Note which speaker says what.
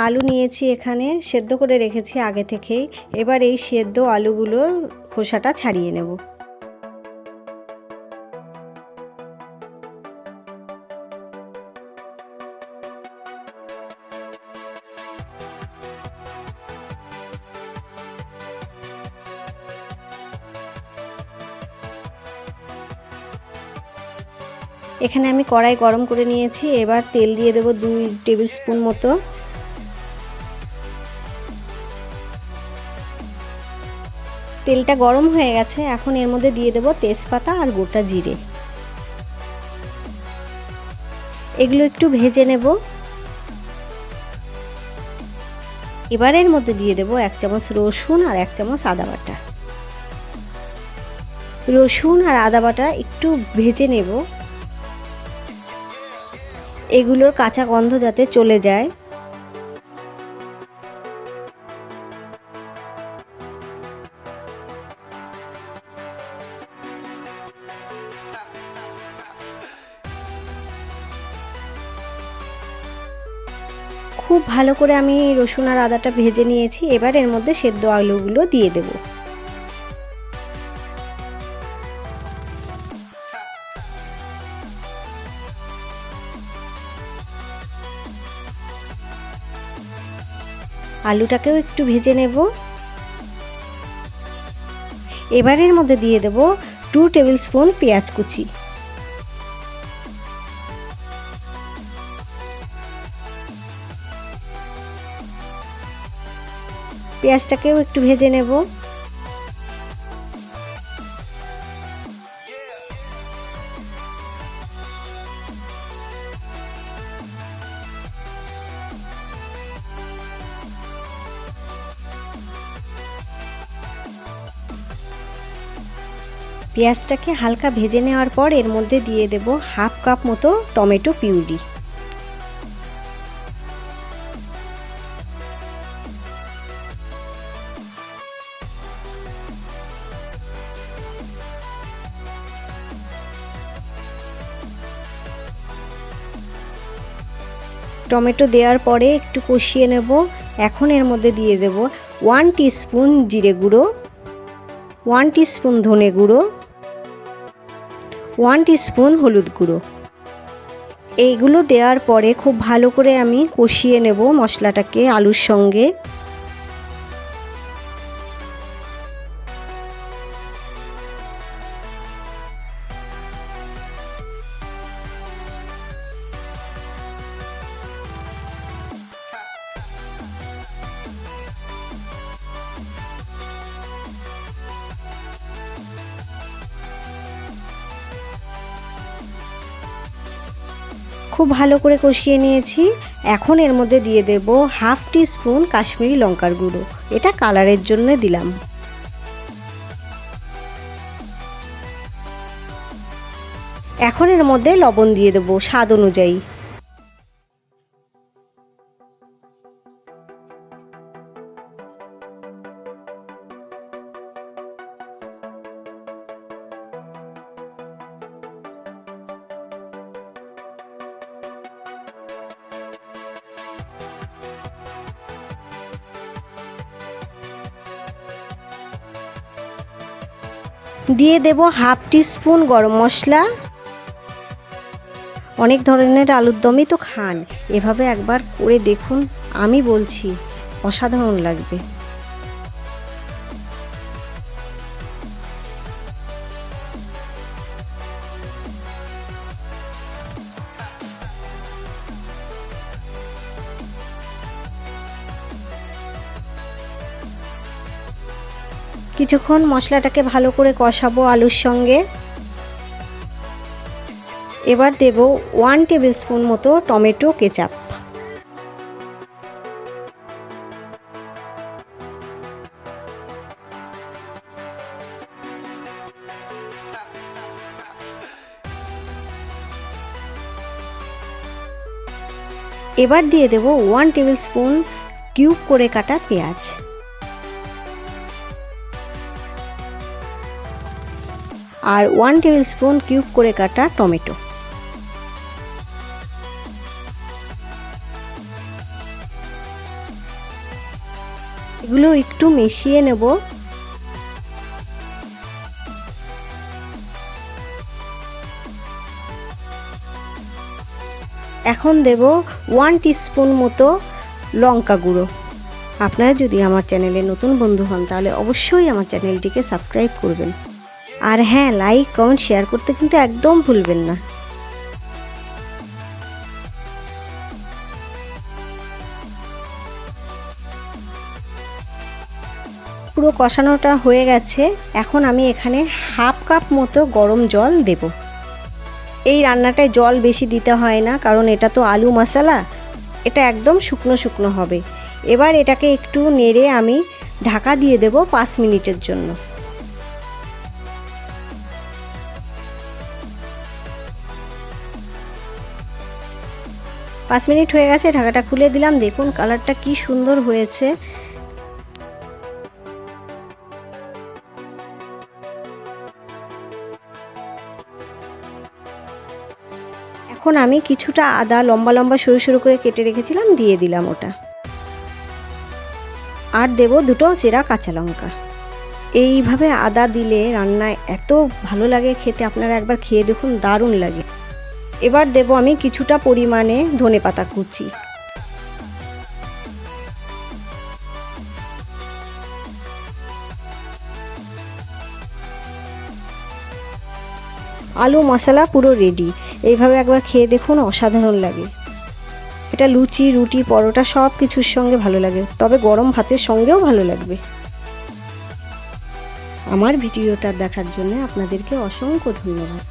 Speaker 1: আলু নিয়েছি, এখানে সেদ্ধ করে রেখেছি আগে থেকেই। এবার এই সেদ্ধ আলুগুলোর খোসাটা ছাড়িয়ে নেব। এখানে আমি কড়াই গরম করে নিয়েছি। এবার তেল দিয়ে দেব 2 টেবিল স্পুন মতো। তেলটা গরম হয়ে গেছে, এখন এর মধ্যে দিয়ে দেব তেজপাতা আর গোটা জিরে। এগুলো একটু ভেজে নেব। এবার এর মধ্যে দিয়ে দেব 1 চামচ রসুন আর 1 চামচ আদা বাটা। রসুন আর আদা বাটা একটু ভেজে নেব, এগুলোর কাঁচা গন্ধ যাতে চলে যায়। খুব ভালো করে আমি রসুন আর আদাটা ভেজে নিয়েছি। এবার এর মধ্যে সেদ্ধ আলুগুলো দিয়ে দেব। আলুটাকেও একটু ভেজে নেব। এবার এর মধ্যে দিয়ে দেব 2 টেবিল স্পুন পেঁয়াজ কুচি। পেঁয়াজটাকেও একটু ভেজে নেব। পেঁয়াজটাকে হালকা ভেজে নেওয়ার পর এর মধ্যে দিয়ে দেব 1/2 কাপ মতো টমেটো পিউরি। টমেটো দেওয়ার পরে একটু কষিয়ে নেব। এখন এর মধ্যে দিয়ে দেব 1 টিস্পুন জিরে গুঁড়ো, 1 টিস্পুন ধনে গুঁড়ো, 1 টিস্পুন হলুদ গুঁড়ো। এইগুলো দেওয়ার পরে খুব ভালো করে আমি কষিয়ে নেব মশলাটাকে আলুর সঙ্গে। খুব ভালো করে কষিয়ে নিয়েছি। এখন এর মধ্যে দিয়ে দেব 1/2 টিস্পুন কাশ্মীরি লঙ্কার গুঁড়ো, এটা কালারের জন্য দিলাম। এখন এর মধ্যে লবণ দিয়ে দেব স্বাদ অনুযায়ী। দিয়ে দেব 1/2 টিস্পুন গরম মশলা। অনেক ধরনের আলুর দমই তো খান, এভাবে একবার করে দেখুন, আমি বলছি অসাধারণ লাগবে। কিছুক্ষণ মশলাটাকে ভালো করে কষাবো আলুর সঙ্গে। এবার দেব 1 টেবিল স্পুন মতো টমেটো কেচাপ। এবার দিয়ে দেব 1 টেবিল স্পুন কিউব করে কাটা পেঁয়াজ। আর 1 টেবিল স্পুন কিউব করে কাটা টমেটো। এগুলো একটু মিশিয়ে নেব। এখন দেব 1 টিস্পুন মতো লঙ্কা গুঁড়ো। আপনারা যদি আমার চ্যানেলে নতুন বন্ধু হন তাহলে অবশ্যই আমার চ্যানেলটিকে সাবস্ক্রাইব করবেন। আর হ্যাঁ, লাইক কমেন্ট শেয়ার করতে কিন্তু একদম ভুলবেন না। পুরো কষানোটা হয়ে গেছে। এখন আমি এখানে হাফ কাপ মতো গরম জল দেব। এই রান্নাটায় জল বেশি দিতে হয় না, কারণ এটা তো আলু মশলা, এটা একদম শুকনো শুকনো হবে। এবার এটাকে একটু নেড়ে আমি ঢাকা দিয়ে দেব 5 মিনিটের জন্য। 5 মিনিট হয়ে গেছে, ঢাকাটা খুলে দিলাম। দেখুন কালারটা কি সুন্দর হয়েছে। এখন আমি কিছুটা আদা লম্বা লম্বা সরু সরু করে কেটে রেখেছিলাম, দিয়ে দিলাম ওটা। আর দেব 2টো চেরা কাঁচা লঙ্কা। এইভাবে আদা দিলে রান্নায় এত ভালো লাগে খেতে, আপনারা একবার খেয়ে দেখুন, দারুণ লাগে। এবার দেব আমি কিছুটা পরিমাণে ধনেপাতা কুচি। আলু মশলা পুরো রেডি। এইভাবে একবার খেয়ে দেখুন, অসাধারণ লাগে। এটা লুচি, রুটি, পরোটা সব কিছুর সঙ্গে ভালো লাগে, তবে গরম ভাতের সঙ্গেও ভালো লাগবে। আমার ভিডিওটা দেখার জন্য আপনাদেরকে অসংখ্য ধন্যবাদ।